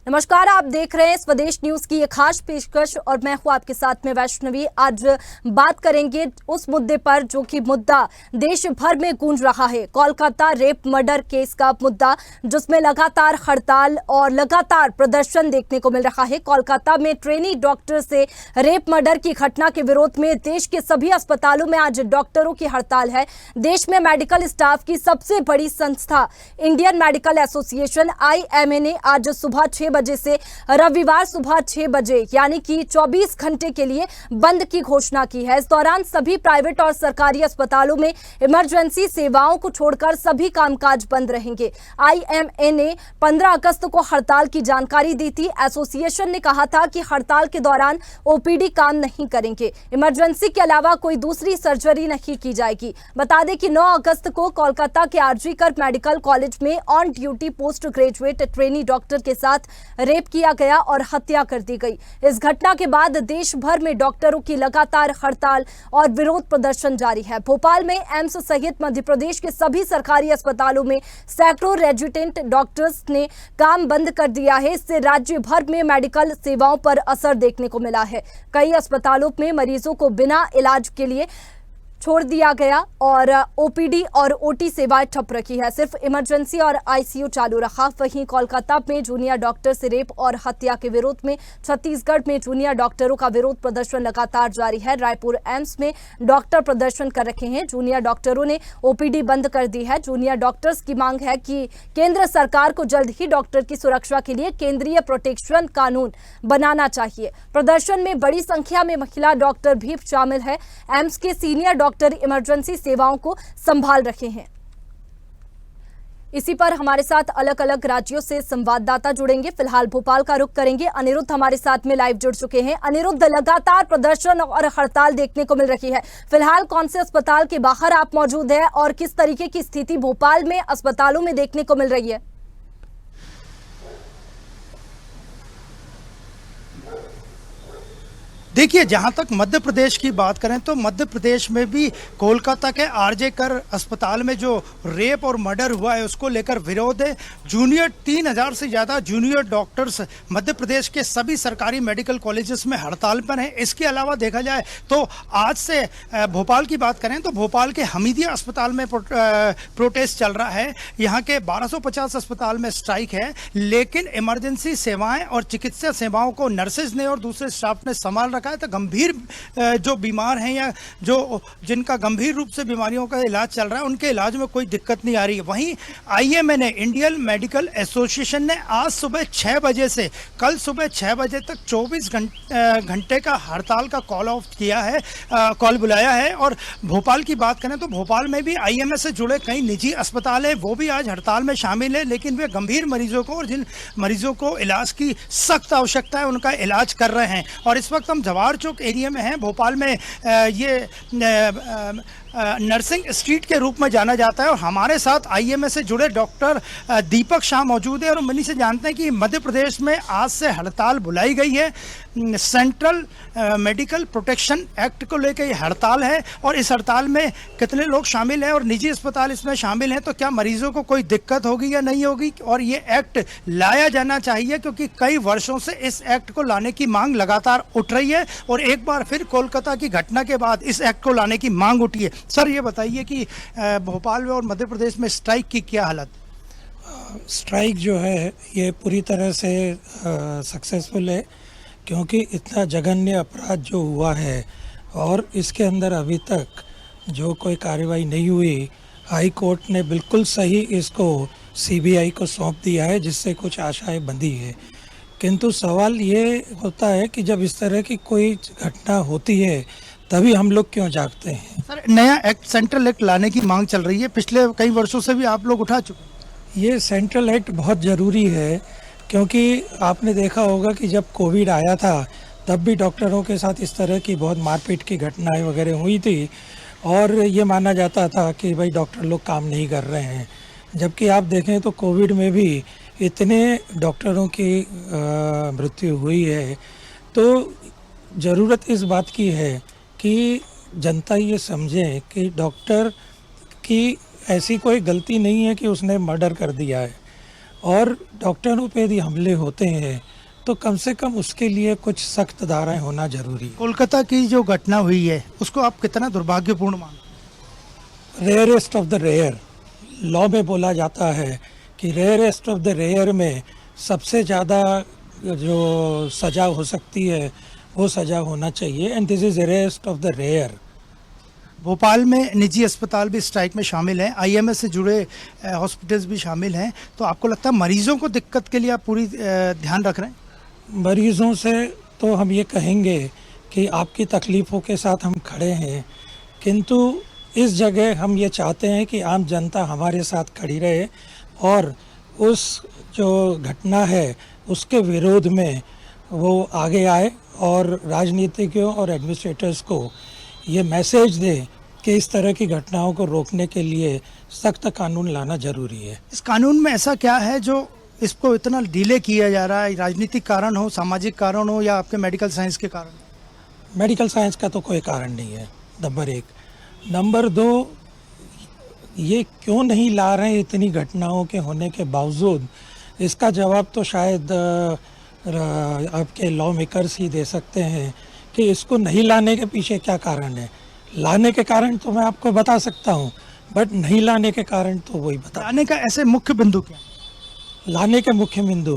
नमस्कार, आप देख रहे हैं स्वदेश न्यूज की एक खास पेशकश और मैं हूं आपके साथ में वैष्णवी। आज बात करेंगे उस मुद्दे पर जो कि मुद्दा देश भर में गूंज रहा है, कोलकाता रेप मर्डर केस का मुद्दा, जिसमें लगातार हड़ताल और लगातार प्रदर्शन देखने को मिल रहा है। कोलकाता में ट्रेनी डॉक्टर से रेप मर्डर की घटना के विरोध में देश के सभी अस्पतालों में आज डॉक्टरों की हड़ताल है। देश में मेडिकल स्टाफ की सबसे बड़ी संस्था इंडियन मेडिकल एसोसिएशन IMA ने आज सुबह 6 बजे से रविवार सुबह 6 बजे यानी कि 24 घंटे के लिए बंद की घोषणा की है। इस दौरान सभी प्राइवेट और सरकारी अस्पतालों में इमरजेंसी सेवाओं को छोड़कर सभी कामकाज बंद रहेंगे। IMA ने 15 अगस्त को हड़ताल की जानकारी दी थी। एसोसिएशन ने कहा था कि हड़ताल के दौरान OPD काम नहीं करेंगे, इमरजेंसी के अलावा कोई दूसरी सर्जरी नहीं की जाएगी। बता दें कि 9 अगस्त को कोलकाता के RG कर मेडिकल कॉलेज में on duty post graduate trainee doctor के साथ रेप किया गया और हत्या कर दी गई। इस घटना के बाद देश भर में डॉक्टरों की लगातार हड़ताल और विरोध प्रदर्शन जारी है। भोपाल में एम्स सहित मध्य प्रदेश के सभी सरकारी अस्पतालों में सैकड़ों रेजिडेंट डॉक्टर्स ने काम बंद कर दिया है। इससे राज्य भर में मेडिकल सेवाओं पर असर देखने को मिला है। कई अस्पतालों में मरीजों को बिना इलाज के लिए छोड़ दिया गया और OPD और OT सेवाएं ठप रखी है। सिर्फ इमरजेंसी और ICU चालू रहा। वहीं कोलकाता में जूनियर डॉक्टर से रेप और हत्या के विरोध में छत्तीसगढ़ में जूनियर डॉक्टरों का विरोध प्रदर्शन लगातार जारी है। रायपुर एम्स में डॉक्टर प्रदर्शन कर रहे हैं। जूनियर डॉक्टरों ने OPD बंद कर दी है। जूनियर डॉक्टर्स की मांग है कि केंद्र सरकार को जल्द ही डॉक्टर की सुरक्षा के लिए केंद्रीय प्रोटेक्शन कानून बनाना चाहिए। प्रदर्शन में बड़ी संख्या में महिला डॉक्टर भी शामिल है। एम्स के सीनियर डॉक्टर इमरजेंसी सेवाओं को संभाल रहे हैं। इसी पर हमारे साथ अलग अलग राज्यों से संवाददाता जुड़ेंगे। फिलहाल भोपाल का रुख करेंगे। अनिरुद्ध हमारे साथ में लाइव जुड़ चुके हैं। अनिरुद्ध, लगातार प्रदर्शन और हड़ताल देखने को मिल रही है। फिलहाल कौन से अस्पताल के बाहर आप मौजूद हैं और किस तरीके की स्थिति भोपाल में अस्पतालों में देखने को मिल रही है? देखिए, जहां तक मध्य प्रदेश की बात करें तो मध्य प्रदेश में भी कोलकाता के RJ कर अस्पताल में जो रेप और मर्डर हुआ है उसको लेकर विरोध है। जूनियर 3000 से ज़्यादा जूनियर डॉक्टर्स मध्य प्रदेश के सभी सरकारी मेडिकल कॉलेजेस में हड़ताल पर हैं। इसके अलावा देखा जाए तो आज से भोपाल की बात करें तो भोपाल के हमीदिया अस्पताल में प्रोटेस्ट चल रहा है। यहाँ के 1250 अस्पताल में स्ट्राइक है, लेकिन इमरजेंसी सेवाएं और चिकित्सा सेवाओं को नर्सेज ने और दूसरे स्टाफ ने संभाल रखा है। तो गंभीर जो बीमार हैं या जो जिनका गंभीर रूप से बीमारियों का इलाज चल रहा है उनके इलाज में कोई दिक्कत नहीं आ रही है। वहीं IMA ने, इंडियन मेडिकल एसोसिएशन ने आज सुबह 6 बजे से कल सुबह 6 बजे तक 24 घंटे का हड़ताल का कॉल ऑफ किया है, कॉल बुलाया है। और भोपाल की बात करें तो भोपाल में भी IMA से जुड़े कई निजी अस्पताल है, वो भी आज हड़ताल में शामिल है, लेकिन वे गंभीर मरीजों को और जिन मरीजों को इलाज की सख्त आवश्यकता है उनका इलाज कर रहे हैं। और इस वक्त हम जवाहर चौक एरिया में हैं। भोपाल में ये नर्सिंग स्ट्रीट के रूप में जाना जाता है और हमारे साथ IMA से जुड़े डॉक्टर दीपक शाह मौजूद है और हम इन्हीं से जानते हैं कि मध्य प्रदेश में आज से हड़ताल बुलाई गई है। सेंट्रल मेडिकल प्रोटेक्शन एक्ट को लेकर ये हड़ताल है और इस हड़ताल में कितने लोग शामिल हैं और निजी अस्पताल इसमें शामिल हैं, तो क्या मरीजों को कोई दिक्कत होगी या नहीं होगी, और ये एक्ट लाया जाना चाहिए क्योंकि कई वर्षों से इस एक्ट को लाने की मांग लगातार उठ रही है और एक बार फिर कोलकाता की घटना के बाद इस एक्ट को लाने की मांग उठी है। सर, ये बताइए कि भोपाल में और मध्य प्रदेश में स्ट्राइक की क्या हालत? स्ट्राइक जो है ये पूरी तरह से सक्सेसफुल है, क्योंकि इतना जघन्य अपराध जो हुआ है और इसके अंदर अभी तक जो कोई कार्रवाई नहीं हुई, हाई कोर्ट ने बिल्कुल सही इसको CBI को सौंप दिया है, जिससे कुछ आशाएं बंधी है। किंतु सवाल ये होता है कि जब इस तरह की कोई घटना होती है तभी हम लोग क्यों जागते हैं? सर, नया एक्ट, सेंट्रल एक्ट लाने की मांग चल रही है, पिछले कई वर्षों से भी आप लोग उठा चुके। ये सेंट्रल एक्ट बहुत ज़रूरी है, क्योंकि आपने देखा होगा कि जब कोविड आया था तब भी डॉक्टरों के साथ इस तरह की बहुत मारपीट की घटनाएं वगैरह हुई थी और ये माना जाता था कि भाई डॉक्टर लोग काम नहीं कर रहे हैं। जबकि आप देखें तो कोविड में भी इतने डॉक्टरों की मृत्यु हुई है। तो ज़रूरत इस बात की है कि जनता ये समझे कि डॉक्टर की ऐसी कोई गलती नहीं है कि उसने मर्डर कर दिया है। और डॉक्टरों पे यदि हमले होते हैं तो कम से कम उसके लिए कुछ सख्त धाराएं होना जरूरी है। कोलकाता की जो घटना हुई है उसको आप कितना दुर्भाग्यपूर्ण मानते rarest of the rare, law में बोला जाता है कि रेयरेस्ट ऑफ द रेयर में सबसे ज़्यादा जो सज़ा हो सकती है वो सज़ा होना चाहिए, and this is rarest of the rare. Bhopal में निजी अस्पताल भी स्ट्राइक में शामिल हैं, आईएमएस से जुड़े हॉस्पिटल्स भी शामिल हैं, तो आपको लगता है मरीजों को दिक्कत के लिए आप पूरी ध्यान रख रहे हैं? मरीजों से तो हम ये कहेंगे कि आपकी तकलीफ़ों के साथ हम खड़े हैं, किंतु इस जगह हम ये चाहते हैं कि आम जनता हमारे साथ खड़ी रहे और उस जो घटना है उसके विरोध में वो आगे आए और राजनीतिज्ञों और एडमिनिस्ट्रेटर्स को ये मैसेज दे कि इस तरह की घटनाओं को रोकने के लिए सख्त कानून लाना जरूरी है। इस कानून में ऐसा क्या है जो इसको इतना डिले किया जा रहा है? राजनीतिक कारण हो, सामाजिक कारण हो, या आपके मेडिकल साइंस के कारण? मेडिकल साइंस का तो कोई कारण नहीं है, नंबर एक। नंबर दो, ये क्यों नहीं ला रहे हैं इतनी घटनाओं के होने के बावजूद, इसका जवाब तो शायद आपके लॉ मेकर्स ही दे सकते हैं कि इसको नहीं लाने के पीछे क्या कारण है। लाने के कारण तो मैं आपको बता सकता हूँ, बट नहीं लाने के कारण तो वही बता। लाने का ऐसे मुख्य बिंदु क्या? लाने के मुख्य बिंदु,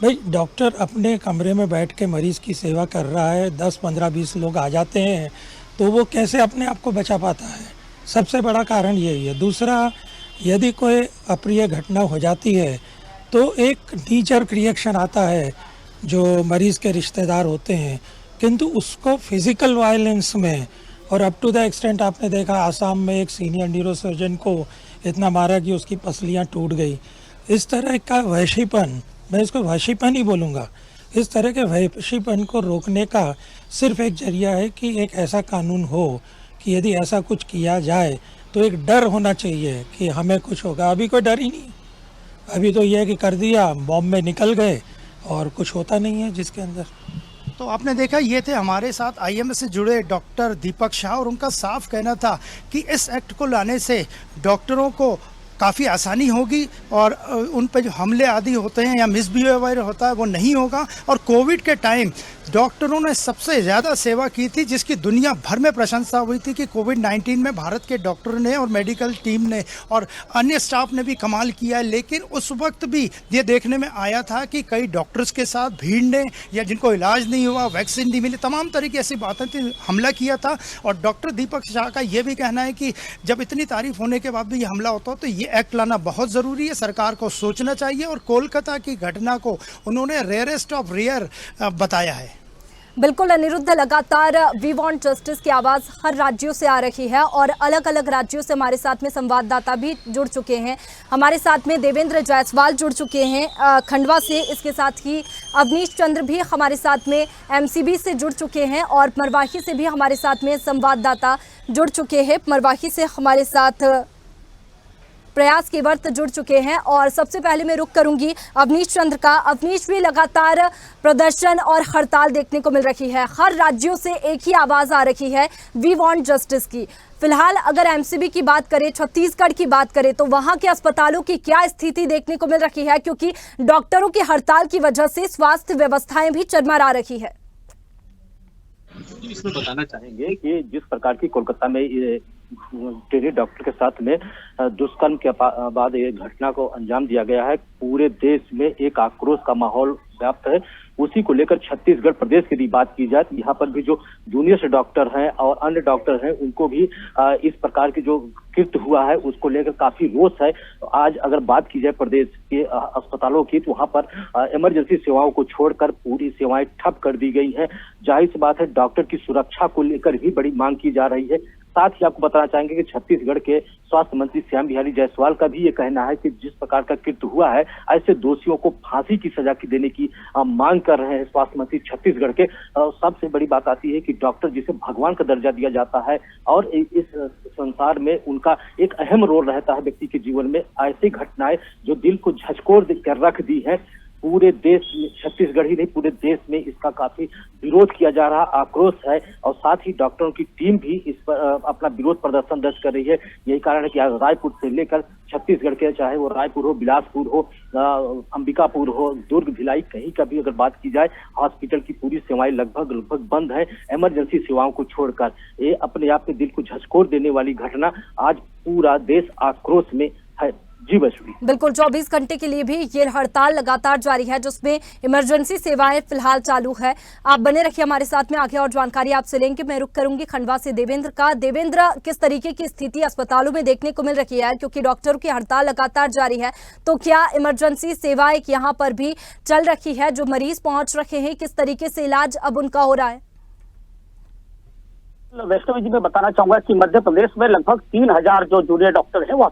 भाई डॉक्टर अपने कमरे में बैठ के मरीज़ की सेवा कर रहा है, 10, 15, 20 लोग आ जाते हैं तो वो कैसे अपने आप को बचा पाता है? सबसे बड़ा कारण यही है। दूसरा, यदि कोई अप्रिय घटना हो जाती है तो एक नीचर रिएक्शन आता है जो मरीज़ के रिश्तेदार होते हैं, किंतु उसको फिज़िकल वायलेंस में, और अप टू द एक्सटेंट आपने देखा आसाम में एक सीनियर न्यूरोसर्जन को इतना मारा कि उसकी पसलियाँ टूट गई। इस तरह का वहशीपन, मैं इसको वहशीपन ही बोलूँगा, इस तरह के वहशीपन को रोकने का सिर्फ एक जरिया है कि एक ऐसा कानून हो कि यदि ऐसा कुछ किया जाए तो एक डर होना चाहिए कि हमें कुछ होगा। अभी कोई डर ही नहीं, अभी तो यह है कि कर दिया, बॉम्ब में निकल गए और कुछ होता नहीं है जिसके अंदर। तो आपने देखा, ये थे हमारे साथ आईएमएस से जुड़े डॉक्टर दीपक शाह, और उनका साफ कहना था कि इस एक्ट को लाने से डॉक्टरों को काफ़ी आसानी होगी और उन पर जो हमले आदि होते हैं या मिसबिहेवियर होता है वो नहीं होगा। और कोविड के टाइम डॉक्टरों ने सबसे ज़्यादा सेवा की थी, जिसकी दुनिया भर में प्रशंसा हुई थी कि कोविड-19 में भारत के डॉक्टरों ने और मेडिकल टीम ने और अन्य स्टाफ ने भी कमाल किया है। लेकिन उस वक्त भी ये देखने में आया था कि कई डॉक्टर्स के साथ भीड़ ने, या जिनको इलाज नहीं हुआ, वैक्सीन नहीं मिली, तमाम तरह की ऐसी बातें थी, हमला किया था। और डॉक्टर दीपक शाह का ये भी कहना है कि जब इतनी तारीफ होने के बाद भी ये हमला होता तो ये एक्ट लाना बहुत ज़रूरी है, सरकार को सोचना चाहिए। और कोलकाता की घटना को उन्होंने रेयरेस्ट ऑफ रेयर बताया है। बिल्कुल अनिरुद्ध, लगातार वी वांट जस्टिस की आवाज़ हर राज्यों से आ रही है और अलग अलग राज्यों से हमारे साथ में संवाददाता भी जुड़ चुके हैं। हमारे साथ में देवेंद्र जायसवाल जुड़ चुके हैं खंडवा से, इसके साथ ही अवनीश चंद्र भी हमारे साथ में एमसीबी से जुड़ चुके हैं और मरवाही से भी हमारे साथ में संवाददाता जुड़ चुके हैं। मरवाही से हमारे साथ प्रयास केवट जुड़ चुके हैं और सबसे पहले मैं रुक करूंगी अवनीश चंद्र का। अवनीश, भी लगातार प्रदर्शन और हड़ताल देखने को मिल रही है, हर राज्यों से एक ही आवाज आ रही है, वी वांट जस्टिस की। फिलहाल अगर एमसीबी की बात करें, छत्तीसगढ़ की बात करें, तो वहां के अस्पतालों की क्या स्थिति देखने को मिल रही है, क्योंकि डॉक्टरों की हड़ताल की वजह से स्वास्थ्य व्यवस्थाएं भी चरमरा रही है। इसमें बताना चाहेंगे कि जिस प्रकार की कोलकाता में ट्रेनी डॉक्टर के साथ में दुष्कर्म के बाद ये घटना को अंजाम दिया गया है, पूरे देश में एक आक्रोश का माहौल व्याप्त है। उसी को लेकर छत्तीसगढ़ प्रदेश की भी बात की जाए तो यहाँ पर भी जो जूनियर डॉक्टर हैं और अन्य डॉक्टर हैं उनको भी इस प्रकार की जो कृत्य हुआ है उसको लेकर काफी रोष है। तो आज अगर बात की जाए प्रदेश के अस्पतालों की, तो वहाँ पर इमरजेंसी सेवाओं को छोड़कर पूरी सेवाएं ठप कर दी गई हैं। जाहिर सी बात है, डॉक्टर की सुरक्षा को लेकर भी बड़ी मांग की जा रही है। साथ ही आपको बताना चाहेंगे कि छत्तीसगढ़ के स्वास्थ्य मंत्री श्याम बिहारी जायसवाल का भी ये कहना है कि जिस प्रकार का कृत्य हुआ है, ऐसे दोषियों को फांसी की सजा की देने की मांग कर रहे हैं स्वास्थ्य मंत्री छत्तीसगढ़ के। सबसे बड़ी बात आती है कि डॉक्टर जिसे भगवान का दर्जा दिया जाता है और इस संसार में उनका एक अहम रोल रहता है व्यक्ति के जीवन में, ऐसी घटनाएं जो दिल को झकझोर कर रख दी है, पूरे देश में, छत्तीसगढ़ ही नहीं पूरे देश में इसका काफी विरोध किया जा रहा, आक्रोश है और साथ ही डॉक्टरों की टीम भी इस पर अपना विरोध प्रदर्शन दर्ज कर रही है। यही कारण है कि आज रायपुर से लेकर छत्तीसगढ़ के, चाहे वो रायपुर हो, बिलासपुर हो, अंबिकापुर हो, दुर्ग, भिलाई, कहीं का भी अगर बात की जाए, हॉस्पिटल की पूरी सेवाएं लगभग बंद है, इमरजेंसी सेवाओं को छोड़कर। ये अपने आप में दिल को झकझोर देने वाली घटना, आज पूरा देश आक्रोश में है। जी वैष्णवी, बिल्कुल 24 घंटे के लिए भी ये हड़ताल लगातार जारी है, जिसमें इमरजेंसी सेवाएं फिलहाल चालू है। आप बने रखिए हमारे साथ में, आगे और जानकारी आपसे लेंगे। मैं रुक करूंगी खंडवा से देवेंद्र का। देवेंद्र, किस तरीके की स्थिति अस्पतालों में देखने को मिल रही है, क्योंकि डॉक्टरों की हड़ताल लगातार जारी है, तो क्या इमरजेंसी सेवाएं यहाँ पर भी चल रही है? जो मरीज पहुंच रहे हैं, किस तरीके से इलाज अब उनका हो रहा है? वैष्णवी जी, मैं बताना चाहूंगा कि मध्य प्रदेश में लगभग 3000 जो जूनियर डॉक्टर हैं वो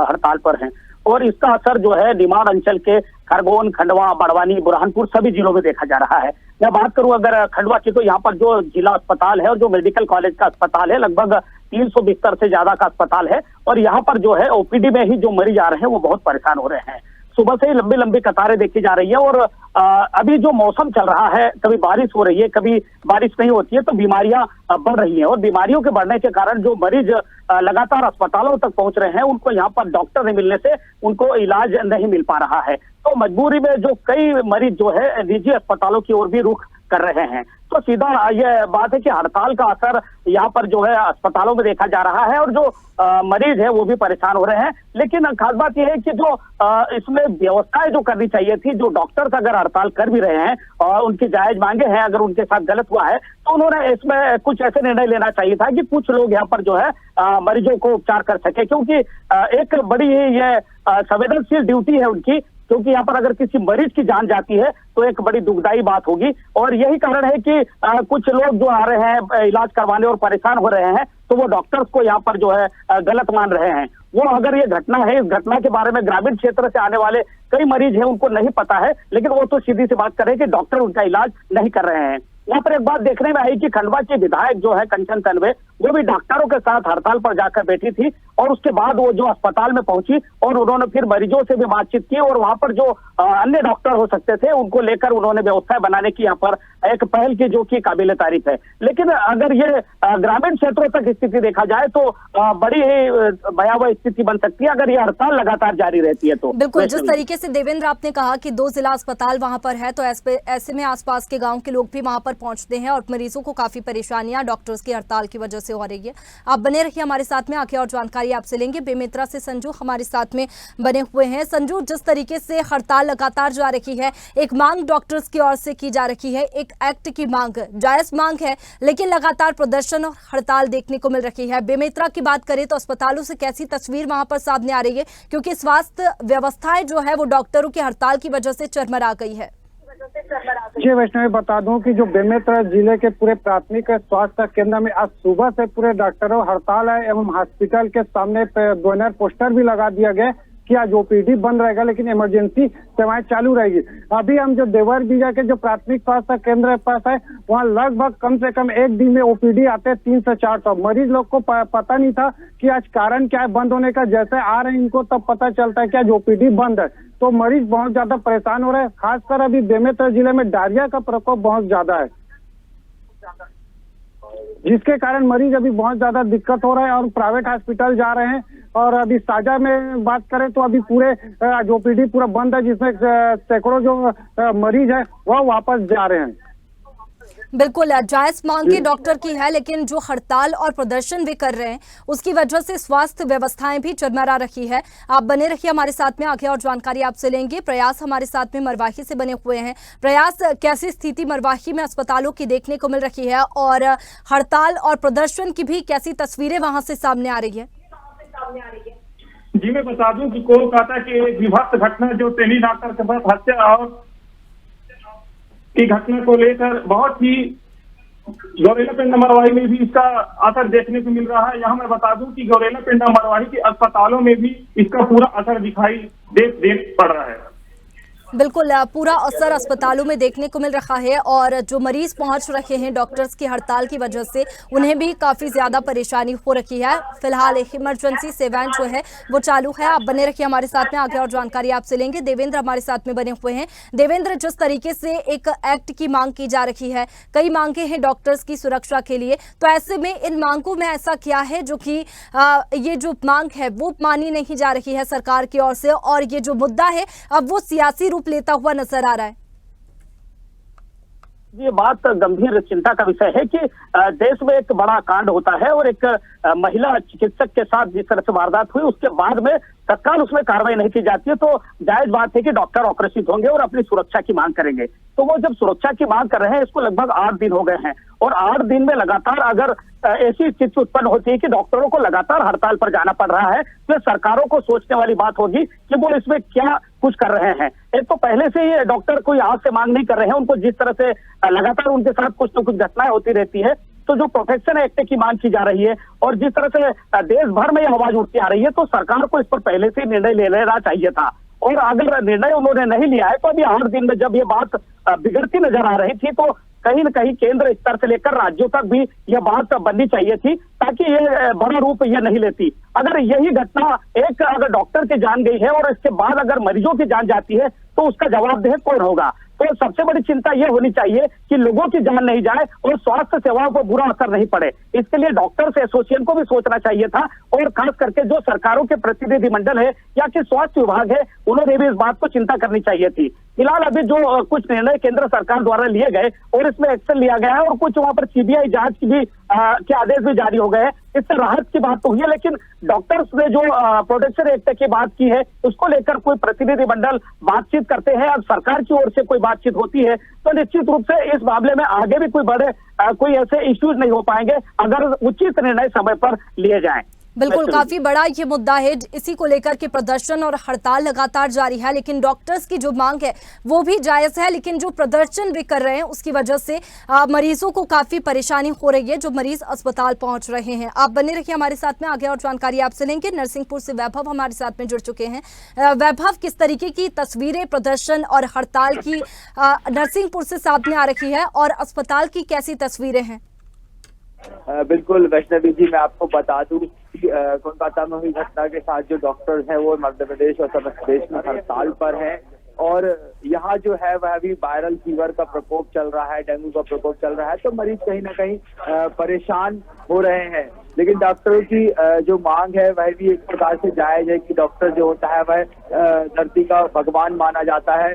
हड़ताल पर हैं और इसका असर जो है निमाड़ अंचल के खरगोन, खंडवा, बड़वानी, बुरहानपुर सभी जिलों में देखा जा रहा है। मैं बात करूं अगर खंडवा की, तो यहाँ पर जो जिला अस्पताल है और जो मेडिकल कॉलेज का अस्पताल है, लगभग 300 बिस्तर से ज्यादा का अस्पताल है और यहाँ पर जो है ओपीडी में ही जो मरीज आ रहे हैं वो बहुत परेशान हो रहे हैं। सुबह से ही लंबी लंबी कतारें देखी जा रही है और अभी जो मौसम चल रहा है, कभी बारिश हो रही है, कभी बारिश नहीं होती है, तो बीमारियां बढ़ रही हैं और बीमारियों के बढ़ने के कारण जो मरीज लगातार अस्पतालों तक पहुंच रहे हैं, उनको यहाँ पर डॉक्टर नहीं मिलने से उनको इलाज नहीं मिल पा रहा है। तो मजबूरी में जो कई मरीज जो है निजी अस्पतालों की ओर भी रुख कर रहे हैं। तो सीधा यह बात है कि हड़ताल का असर यहाँ पर जो है अस्पतालों में देखा जा रहा है और जो मरीज है वो भी परेशान हो रहे हैं। लेकिन खास बात यह है कि जो इसमें व्यवस्थाएं जो करनी चाहिए थी, जो डॉक्टर्स अगर हड़ताल कर भी रहे हैं और उनकी जायज मांगे हैं, अगर उनके साथ गलत हुआ है तो उन्होंने इसमें कुछ ऐसे निर्णय लेना चाहिए था कि कुछ लोग यहाँ पर जो है मरीजों को उपचार कर सके, क्योंकि एक बड़ी ये संवेदनशील ड्यूटी है उनकी, क्योंकि यहाँ पर अगर किसी मरीज की जान जाती है तो एक बड़ी दुखदायी बात होगी। और यही कारण है कि कुछ लोग जो आ रहे हैं इलाज करवाने और परेशान हो रहे हैं, तो वो डॉक्टर्स को यहाँ पर जो है गलत मान रहे हैं। वो अगर ये घटना है, इस घटना के बारे में ग्रामीण क्षेत्र से आने वाले कई मरीज हैं, उनको नहीं पता है, लेकिन वो तो सीधी सी बात कर रहे हैं कि डॉक्टर उनका इलाज नहीं कर रहे हैं। यहाँ पर एक बात देखने में आई कि खंडवा के विधायक जो है कंचन तन्वे, वो भी डॉक्टरों के साथ हड़ताल पर जाकर बैठी थी और उसके बाद वो जो अस्पताल में पहुंची और उन्होंने फिर मरीजों से भी बातचीत की और वहां पर जो अन्य डॉक्टर हो सकते थे उनको लेकर उन्होंने व्यवस्था बनाने की यहाँ पर एक पहल की, जो कि काबिले तारीफ है। लेकिन अगर ये ग्रामीण क्षेत्रों तक स्थिति देखा जाए तो बड़ी ही भयावह स्थिति बन सकती है अगर ये हड़ताल लगातार जारी रहती है। तो बिल्कुल, जिस तरीके से देवेंद्र आपने कहा कि 2 जिला अस्पताल वहां पर है, तो ऐसे में आसपास के गांव के लोग भी वहां पर पहुंचते हैं और मरीजों को काफी परेशानियां डॉक्टर्स की हड़ताल की वजह से हो रही है। आप बने रहिए हमारे साथ में, आगे और जानकारी आपसे लेंगे। बेमेतरा से संजू हमारे साथ में बने हुए हैं। संजू, जिस तरीके से हड़ताल लगातार जा रही है, एक मांग डॉक्टर्स की ओर से की जा रही है, एक एक्ट की मांग, जायज मांग है, लेकिन लगातार प्रदर्शन और हड़ताल देखने को मिल रही है। बेमेतरा की बात करें तो अस्पतालों से कैसी तस्वीर वहां पर सामने आ रही है, क्योंकि स्वास्थ्य व्यवस्थाएं जो है वो डॉक्टरों की हड़ताल की वजह से चरमरा गई है। जी वैष्णवी, बता दूं कि जो बेमेतरा जिले के पूरे प्राथमिक स्वास्थ्य केंद्र में आज सुबह से पूरे डॉक्टरों हड़ताल है एवं हॉस्पिटल के सामने बैनर पोस्टर भी लगा दिया गया कि आज ओपीडी बंद रहेगा लेकिन इमरजेंसी सेवाएं चालू रहेगी। अभी हम जो देवर बीजा के जो प्राथमिक स्वास्थ्य केंद्र पास है, वहाँ लगभग कम से कम एक दिन में ओपीडी आते हैं 3 से 4 तो मरीज लोग को पता नहीं था कि आज कारण क्या है बंद होने का। जैसे आ रहे हैं इनको तब पता चलता है कि आज ओपीडी बंद है, तो मरीज बहुत ज्यादा परेशान हो रहे हैं। खासकर अभी बेमेतरा जिले में डायरिया का प्रकोप बहुत ज्यादा है, जिसके कारण मरीज अभी बहुत ज्यादा दिक्कत हो रहा है और प्राइवेट हॉस्पिटल जा रहे हैं। और अभी साजा में बात करें तो अभी पूरे ओपीडी पूरा बंद है, जिसमें सैकड़ों जो मरीज है वह वापस जा रहे हैं। बिल्कुल, जायज मांग की डॉक्टर की है, लेकिन जो हड़ताल और प्रदर्शन वे कर रहे हैं उसकी वजह से स्वास्थ्य व्यवस्थाएं भी चरमरा रही है। आप बने रहिए हमारे साथ में, आगे और जानकारी आपसे लेंगे। प्रयास हमारे साथ में मरवाही से बने हुए हैं। प्रयास, कैसी स्थिति मरवाही में अस्पतालों की देखने को मिल रही है और हड़ताल और प्रदर्शन की भी कैसी तस्वीरें वहां से सामने आ रही है? जी, मैं बता दूं कि कोलकाता की एक विभत्स घटना जो ट्रेनी डॉक्टर के साथ हत्या और की घटना को लेकर बहुत ही गौरेला पेंडा मरवाही में भी इसका असर देखने को मिल रहा है। यहाँ मैं बता दूं कि गौरेला पेंडा मरवाही के अस्पतालों में भी इसका पूरा असर दिखाई दे पड़ रहा है। बिल्कुल पूरा असर अस्पतालों में देखने को मिल रहा है और जो मरीज पहुंच रहे हैं डॉक्टर्स की हड़ताल की वजह से उन्हें भी काफी ज्यादा परेशानी हो रही है। फिलहाल इमरजेंसी सेवाएं जो है वो चालू है। आप बने रखिए हमारे साथ में, आगे और जानकारी आपसे लेंगे। देवेंद्र हमारे साथ में बने हुए हैं। देवेंद्र, जिस तरीके से एक एक्ट की मांग की जा रही है, कई मांगे हैं डॉक्टर्स की सुरक्षा के लिए, तो ऐसे में इन मांगों में ऐसा क्या है जो कि ये जो मांग है वो मानी नहीं जा रही है सरकार की ओर से, और ये जो मुद्दा है अब वो सियासी रूप लेता हुआ नजर आ रहा है? ये बात गंभीर चिंता का विषय है कि देश में एक बड़ा कांड होता है और एक महिला चिकित्सक के साथ जिस तरह से वारदात हुई उसके बाद में तत्काल उसमें कार्रवाई नहीं की जाती है, तो जायज बात है कि डॉक्टर आक्रोशित होंगे और अपनी सुरक्षा की मांग करेंगे। तो वो जब सुरक्षा की मांग कर रहे हैं, इसको लगभग 8 दिन हो गए हैं और 8 दिन में लगातार अगर ऐसी स्थिति उत्पन्न होती है कि डॉक्टरों को लगातार हड़ताल पर जाना पड़ रहा है, तो सरकारों को सोचने वाली बात होगी कि वो इसमें क्या कुछ कर रहे हैं। एक तो पहले से ही डॉक्टर कोई आज से मांग नहीं कर रहे हैं, उनको जिस तरह से लगातार उनके साथ कुछ न कुछ घटनाएं होती रहती है, तो जो प्रोटेक्शन एक्ट की मांग की जा रही है और जिस तरह से देश भर में यह आवाज उठती आ रही है, तो सरकार को इस पर पहले से निर्णय ले लेना चाहिए था। और अगर निर्णय उन्होंने नहीं लिया है तो अभी 8 दिन में जब ये बात बिगड़ती नजर आ रही थी, तो कहीं न कहीं केंद्र स्तर से लेकर राज्यों तक भी यह बात बननी चाहिए थी, ताकि ये बड़ा रूप यह नहीं लेती। अगर यही घटना अगर डॉक्टर की जान गई है और इसके बाद अगर मरीजों की जान जाती है, तो उसका जवाबदेह कौन होगा? तो सबसे बड़ी चिंता यह होनी चाहिए कि लोगों की जान नहीं जाए और स्वास्थ्य सेवाओं पर बुरा असर नहीं पड़े। इसके लिए डॉक्टर्स एसोसिएशन को भी सोचना चाहिए था और खास करके जो सरकारों के प्रतिनिधिमंडल है या कि स्वास्थ्य विभाग है, उन्होंने भी इस बात को चिंता करनी चाहिए थी। फिलहाल अभी जो कुछ निर्णय केंद्र सरकार द्वारा लिए गए और इसमें एक्शन लिया गया है और कुछ वहां पर सीबीआई जांच की भी के आदेश भी जारी हो गए हैं, इससे राहत की बात तो हुई है। लेकिन डॉक्टर्स ने जो प्रोटेक्शन एक्ट की बात की है, उसको लेकर कोई प्रतिनिधिमंडल बातचीत करते हैं, अब सरकार की ओर से कोई बातचीत होती है, तो निश्चित रूप से इस मामले में आगे भी कोई ऐसे इश्यूज नहीं हो पाएंगे अगर उचित निर्णय समय पर लिए जाएं। बिल्कुल, काफी बड़ा ये मुद्दा है। इसी को लेकर के प्रदर्शन और हड़ताल लगातार जारी है, लेकिन डॉक्टर्स की जो मांग है वो भी जायज है, लेकिन जो प्रदर्शन भी कर रहे हैं उसकी वजह से मरीजों को काफी परेशानी हो रही है, जो मरीज अस्पताल पहुंच रहे हैं। आप बने रहिए हमारे साथ में, आगे और जानकारी आपसे लेंगे। नरसिंहपुर से वैभव हमारे साथ में जुड़ चुके हैं। वैभव, किस तरीके की तस्वीरें प्रदर्शन और हड़ताल की नरसिंहपुर से सामने आ रही है और अस्पताल की कैसी तस्वीरें हैं? बिल्कुल वैष्णवी जी, मैं आपको बता दूं कि कोलकाता में हुई घटना के साथ जो डॉक्टर्स हैं वो मध्य प्रदेश और उत्तर प्रदेश में हड़ताल पर हैं और यहाँ जो है वह अभी वायरल फीवर का प्रकोप चल रहा है, डेंगू का प्रकोप चल रहा है, तो मरीज कहीं ना कहीं परेशान हो रहे हैं। लेकिन डॉक्टरों की जो मांग है वह भी एक प्रकार से जायज है कि डॉक्टर जो होता है वह धरती का भगवान माना जाता है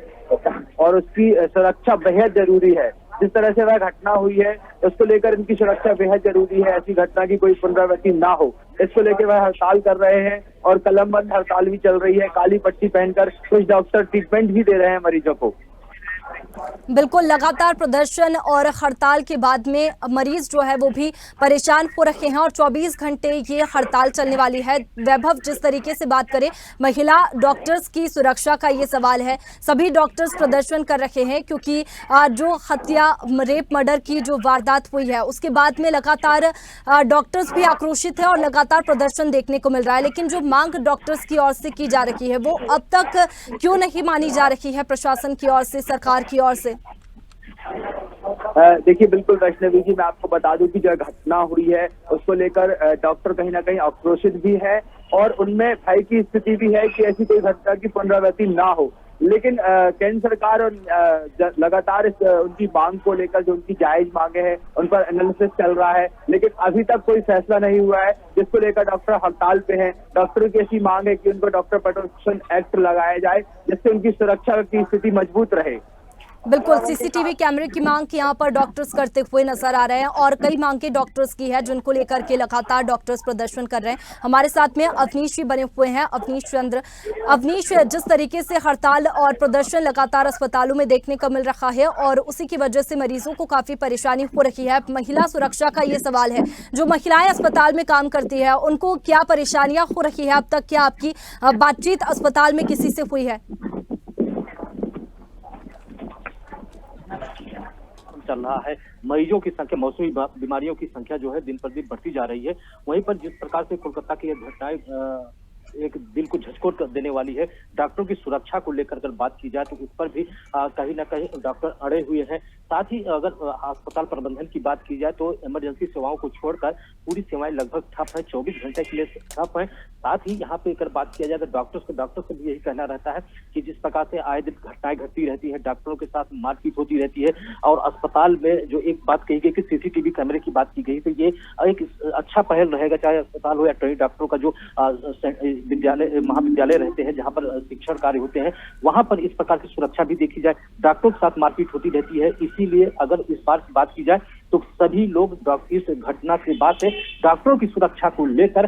और उसकी सुरक्षा बेहद जरूरी है। जिस तरह से वह घटना हुई है उसको लेकर इनकी सुरक्षा बेहद जरूरी है, ऐसी घटना की कोई पुनरावृत्ति ना हो, इसको लेकर वह हड़ताल कर रहे हैं और कलमबंद हड़ताल भी चल रही है। काली पट्टी पहनकर कुछ डॉक्टर ट्रीटमेंट भी दे रहे हैं मरीजों को। बिल्कुल, लगातार प्रदर्शन और हड़ताल के बाद में मरीज जो है वो भी परेशान हो रहे हैं और 24 घंटे ये हड़ताल चलने वाली है। वैभव, जिस तरीके से बात करें महिला डॉक्टर्स की सुरक्षा का ये सवाल है, सभी डॉक्टर्स प्रदर्शन कर रहे हैं क्योंकि जो हत्या रेप मर्डर की जो वारदात हुई है उसके बाद में लगातार डॉक्टर्स भी आक्रोशित है और लगातार प्रदर्शन देखने को मिल रहा है। लेकिन जो मांग डॉक्टर्स की ओर से की जा रही है वो अब तक क्यों नहीं मानी जा रही है प्रशासन की ओर से, सरकार की ओर से? देखिए बिल्कुल वैष्णवी जी, मैं आपको बता दूं कि जो घटना हुई है उसको लेकर डॉक्टर कहीं ना कहीं आक्रोशित भी है और उनमें भय की स्थिति भी है कि ऐसी कोई घटना की पुनरावृत्ति ना हो। लेकिन केंद्र सरकार और लगातार उनकी मांग को लेकर जो उनकी जायज मांगे हैं उन पर एनालिसिस चल रहा है, लेकिन अभी तक कोई फैसला नहीं हुआ है, जिसको लेकर डॉक्टर हड़ताल पे हैं। डॉक्टरों की ऐसी मांग है कि उनको डॉक्टर प्रोटेक्शन एक्ट लगाया जाए जिससे उनकी सुरक्षा की स्थिति मजबूत रहे। बिल्कुल, सीसीटीवी कैमरे की मांग यहाँ पर डॉक्टर्स करते हुए नजर आ रहे हैं और कई मांगे डॉक्टर्स की है जिनको लेकर के लगातार डॉक्टर्स प्रदर्शन कर रहे हैं। हमारे साथ में अवनीश भी बने हुए हैं, अवनीश चंद्र। अवनीश, जिस तरीके से हड़ताल और प्रदर्शन लगातार अस्पतालों में देखने को मिल रहा है और उसी की वजह से मरीजों को काफी परेशानी हो रही है, महिला सुरक्षा का ये सवाल है, जो महिलाएं अस्पताल में काम करती है उनको क्या परेशानियां हो रही है अब तक? क्या आपकी बातचीत अस्पताल में किसी से हुई है? चल रहा है, मरीजों की संख्या, मौसमी बीमारियों की संख्या जो है दिन पर दिन बढ़ती जा रही है। वहीं पर जिस प्रकार से कोलकाता की घटनाएं एक दिल को झकझोर कर देने वाली है। डॉक्टरों की सुरक्षा को लेकर अगर बात की जाए तो उस पर भी कहीं ना कहीं डॉक्टर अड़े हुए हैं। साथ ही अगर अस्पताल प्रबंधन की बात की जाए तो इमरजेंसी सेवाओं को छोड़कर पूरी सेवाएं लगभग ठप है, 24 घंटे के लिए ठप है। साथ ही यहाँ पे अगर बात किया जाए तो डॉक्टर्स का भी यही कहना रहता है कि जिस प्रकार से आए दिन घटनाएं घटती रहती है, डॉक्टरों के साथ मारपीट होती रहती है और अस्पताल में जो एक बात कही गई कि सीसीटीवी कैमरे की बात की गई, तो ये एक अच्छा पहल रहेगा, चाहे अस्पताल हो या ट्रेनी डॉक्टरों का जो विद्यालय महाविद्यालय रहते हैं जहाँ पर शिक्षण कार्य होते हैं, वहां पर इस प्रकार की सुरक्षा भी देखी जाए। डॉक्टरों के साथ मारपीट होती रहती है, इसीलिए अगर इस बार की बात की जाए तो सभी लोग इस घटना के बाद से डॉक्टरों की सुरक्षा को लेकर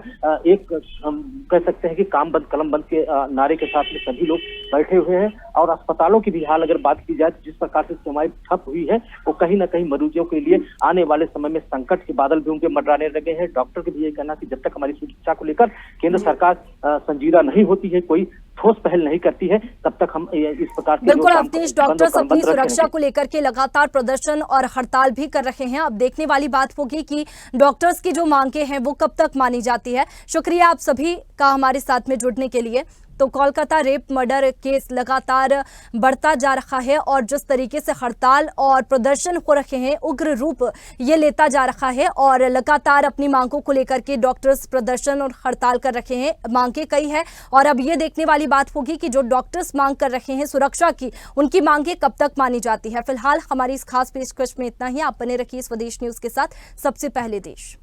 एक कह सकते हैं कि काम बंद कलम बंद के नारे के साथ में सभी लोग बैठे हुए हैं। और अस्पतालों की भी हाल अगर बात की जाए तो जिस प्रकार से सेवाएं ठप हुई है वो कहीं ना कहीं मरीजों के लिए आने वाले समय में संकट के बादल भी उनके मंडराने लगे हैं। डॉक्टर के भी ये कहना कि जब तक हमारी सुरक्षा को लेकर केंद्र सरकार संजीदा नहीं होती है, कोई ठोस पहल नहीं करती है, तब तक हम इस प्रकार के बिल्कुल अवनीश, डॉक्टर्स अपनी सुरक्षा को लेकर के लगातार प्रदर्शन और हड़ताल भी कर रहे हैं। अब देखने वाली बात होगी कि डॉक्टर्स की जो मांगे हैं वो कब तक मानी जाती है। शुक्रिया आप सभी का हमारे साथ में जुड़ने के लिए। तो कोलकाता रेप मर्डर केस लगातार बढ़ता जा रहा है और जिस तरीके से हड़ताल और प्रदर्शन हो रहे हैं, उग्र रूप ये लेता जा रहा है और लगातार अपनी मांगों को लेकर के डॉक्टर्स प्रदर्शन और हड़ताल कर रहे हैं। मांगे कई है और अब ये देखने वाली बात होगी कि जो डॉक्टर्स मांग कर रहे हैं सुरक्षा की, उनकी मांगे कब तक मानी जाती है। फिलहाल हमारी इस खास पेशकश में इतना ही। आप बने रखिए स्वदेश न्यूज के साथ, सबसे पहले देश।